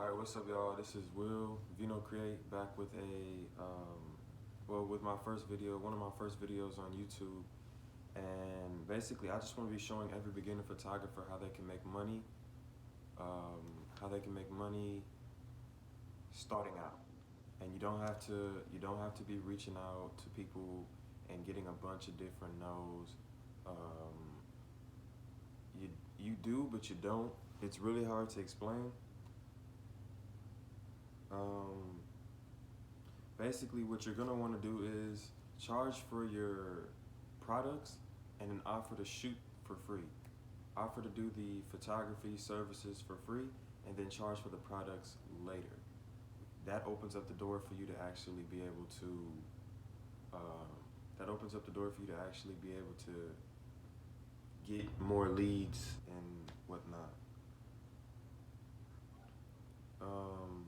Alright, what's up, y'all? This is Will Vino Create back with with my first video, one of my first videos on YouTube. And basically, I just want to be showing every beginner photographer how they can make money, how they can make money starting out. And you don't have to be reaching out to people and getting a bunch of different no's. Um, you you do, but you don't. It's really hard to explain. Um, Basically, what you're gonna want to do is charge for your products and then offer to shoot for free. Offer to do the photography services for free and then charge for the products later. That opens up the door for you to actually be able to. Um, that opens up the door for you to actually be able to get more leads and whatnot. Um,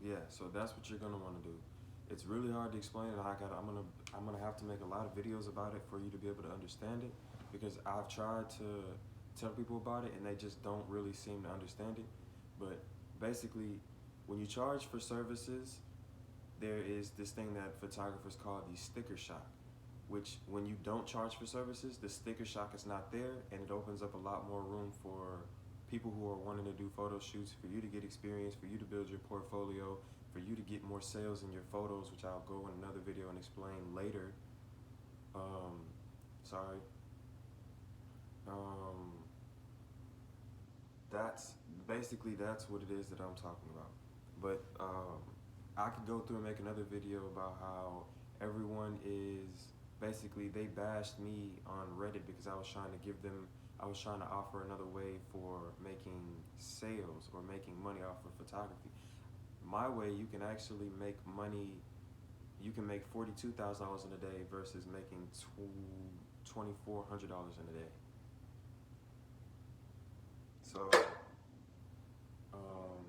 Yeah, so that's what you're gonna want to do. It's really hard to explain, and I'm gonna have to make a lot of videos about it for you to be able to understand it, because I've tried to tell people about it and they just don't really seem to understand it. But basically, when you charge for services, there is this thing that photographers call the sticker shock, which when you don't charge for services, the sticker shock is not there, and it opens up a lot more room for people who are wanting to do photo shoots, for you to get experience, for you to build your portfolio, for you to get more sales in your photos, which I'll go in another video and explain later. Um, sorry. Um, that's that's what it is that I'm talking about. But I could go through and make another video about how everyone is basically, they bashed me on Reddit because I was trying to offer another way for making sales or making money off of photography. My way, you can actually make money. You can make $42,000 in a day versus making $2,400 in a day. So, um,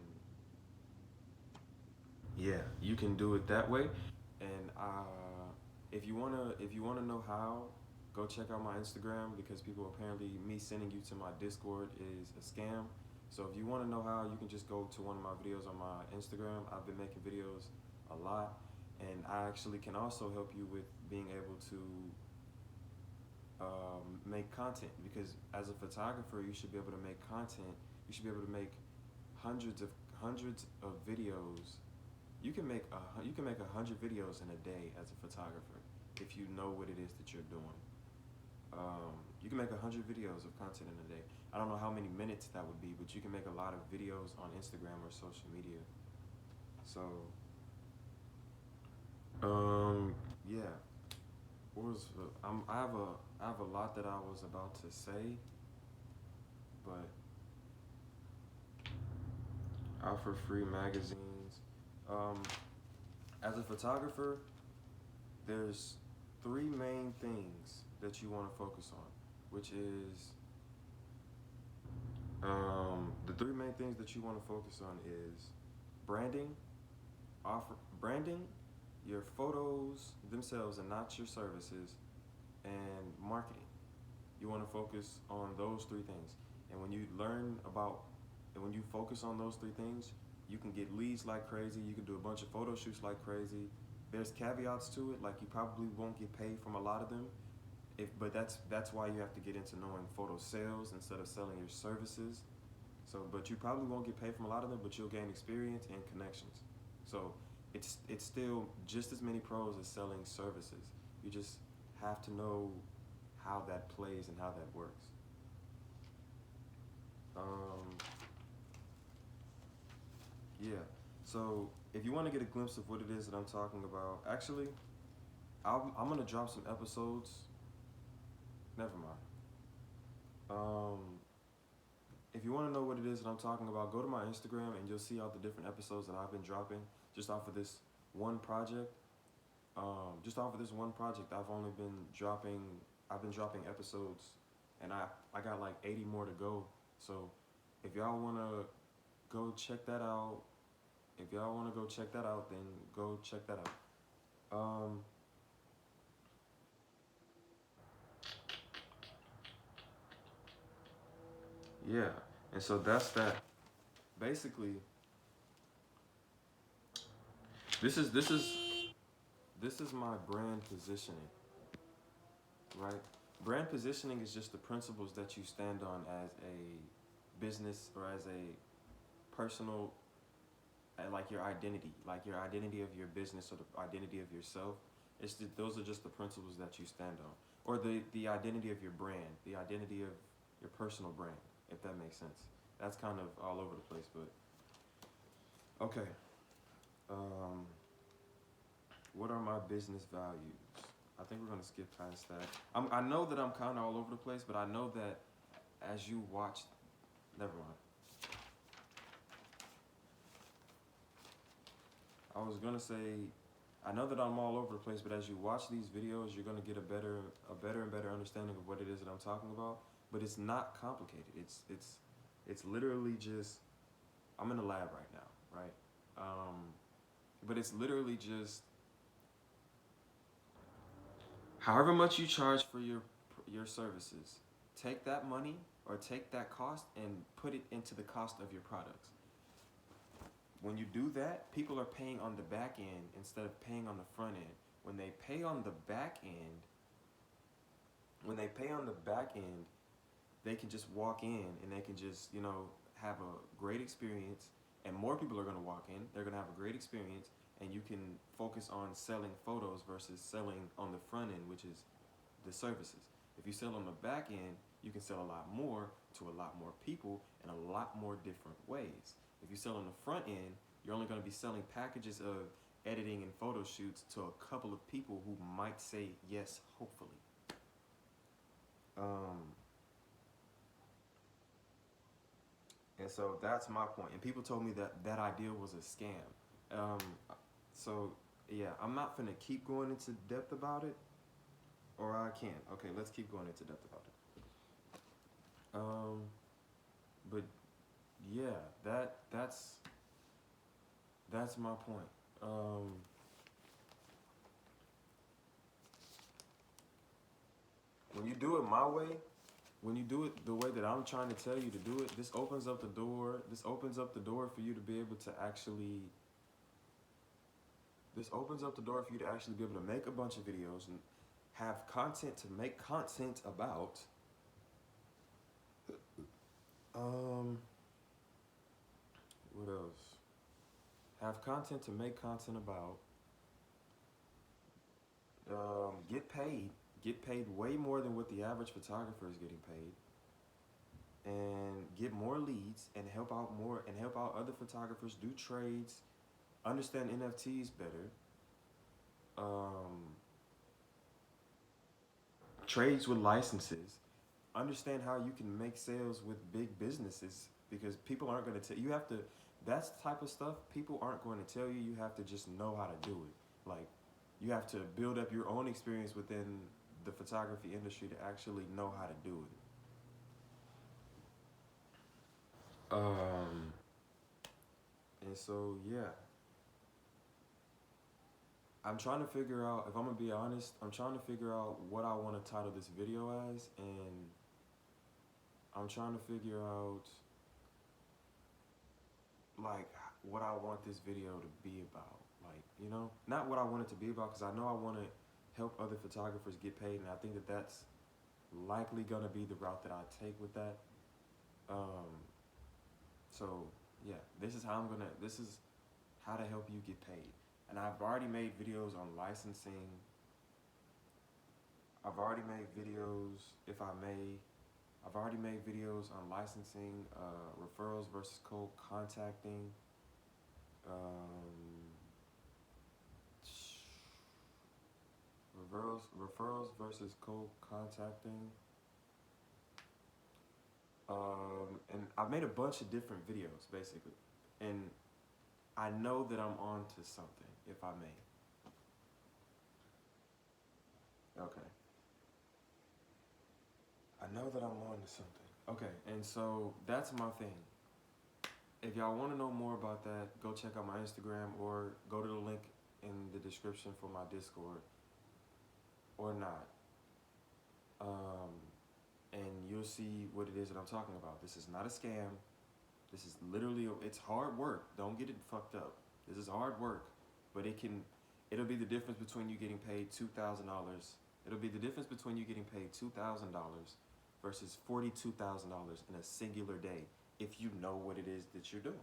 yeah, you can do it that way. And if you wanna know how, go check out my Instagram, because people apparently, me sending you to my Discord is a scam. So if you want to know how, you can just go to one of my videos on my Instagram. I've been making videos a lot, and I actually can also help you with being able to make content, because as a photographer, you should be able to make content. You should be able to make hundreds of videos. You can make 100 videos in a day as a photographer if you know what it is that you're doing. You can make 100 videos of content in a day. I don't know how many minutes that would be, but you can make a lot of videos on Instagram or social media. So, yeah. What was I have a lot that I was about to say, but offer free magazines. Um, as a photographer, there's three main things that you want to focus on, which is the three main things that you want to focus on is branding, branding, your photos themselves and not your services, and marketing. You want to focus on those three things. And when you focus on those three things, you can get leads like crazy. You can do a bunch of photo shoots like crazy. There's caveats to it, like you probably won't get paid from a lot of them. But that's why you have to get into knowing photo sales instead of selling your services. So, but you probably won't get paid from a lot of them, but you'll gain experience and connections. So, it's still just as many pros as selling services. You just have to know how that plays and how that works. Um, yeah. So, if you want to get a glimpse of what it is that I'm talking about, actually, I'm gonna drop some episodes. Never mind. Um, if you want to know what it is that I'm talking about, go to my Instagram and you'll see all the different episodes that I've been dropping just off of this one project. I've been dropping episodes, and I got like 80 more to go. So if y'all want to go check that out, then go check that out. Yeah, and so that's that. basically, this is this is this is my brand positioning, right? Brand positioning is just the principles that you stand on as a business or as a personal, like your identity of your business or the identity of yourself. Those are just the principles that you stand on, or the identity of your brand, the identity of your personal brand, if that makes sense. That's kind of all over the place, but okay. Um, what are my business values? I think we're gonna skip past that. I know that I'm kind of all over the place, but I know that as you watch, never mind. I was gonna say, I know that I'm all over the place, but as you watch these videos, you're gonna get a better and better understanding of what it is that I'm talking about. But it's not complicated. It's literally just, I'm in the lab right now, right? But it's literally just however much you charge for your services, take that money or take that cost and put it into the cost of your products. When you do that, people are paying on the back end instead of paying on the front end. When they pay on the back end, when they pay on the back end, they can just walk in and they can just, have a great experience, and more people are going to walk in. They're going to have a great experience, and you can focus on selling photos versus selling on the front end, which is the services. If you sell on the back end, you can sell a lot more to a lot more people in a lot more different ways. If you sell on the front end, you're only going to be selling packages of editing and photo shoots to a couple of people who might say yes, hopefully. And so that's my point. And people told me that that idea was a scam. Um, so yeah, I'm not gonna keep going into depth about it, or I can. Okay, let's keep going into depth about it. But yeah, that's my point. When you do it my way, when you do it the way that I'm trying to tell you to do it, this opens up the door. This opens up the door for you to be able to actually. This opens up the door for you to actually be able to make a bunch of videos and have content to make content about. What else? Have content to make content about. Get paid way more than what the average photographer is getting paid, and get more leads and help out other photographers do trades, understand NFTs better, um, trades with licenses, understand how you can make sales with big businesses, because people aren't going to tell you have to. That's the type of stuff people aren't going to tell you. You have to just know how to do it. Like, you have to build up your own experience within the photography industry to actually know how to do it. And so yeah, I'm trying to figure out, if I'm gonna be honest, I'm trying to figure out what I want to title this video as, and I'm trying to figure out like what I want this video to be about. Like, not what I want it to be about, because I know I want to help other photographers get paid, and I think that that's likely gonna be the route that I take with that. So yeah, this is how to help you get paid. And I've already made videos on licensing. I've already made videos, if I may, I've already made videos on licensing, referrals versus cold contacting, um, referrals versus cold contacting. And I've made a bunch of different videos, basically. And I know that I'm on to something, if I may. Okay. I know that I'm on to something. Okay, and so that's my thing. If y'all want to know more about that, go check out my Instagram or go to the link in the description for my Discord, or not. And you'll see what it is that I'm talking about. This is not a scam. This is literally, it's hard work. Don't get it fucked up. This is hard work, but it'll be the difference between you getting paid $2,000. It'll be the difference between you getting paid $2,000 versus $42,000 in a singular day if you know what it is that you're doing.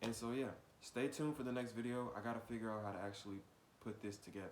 And so yeah, stay tuned for the next video. I gotta figure out how to actually put this together.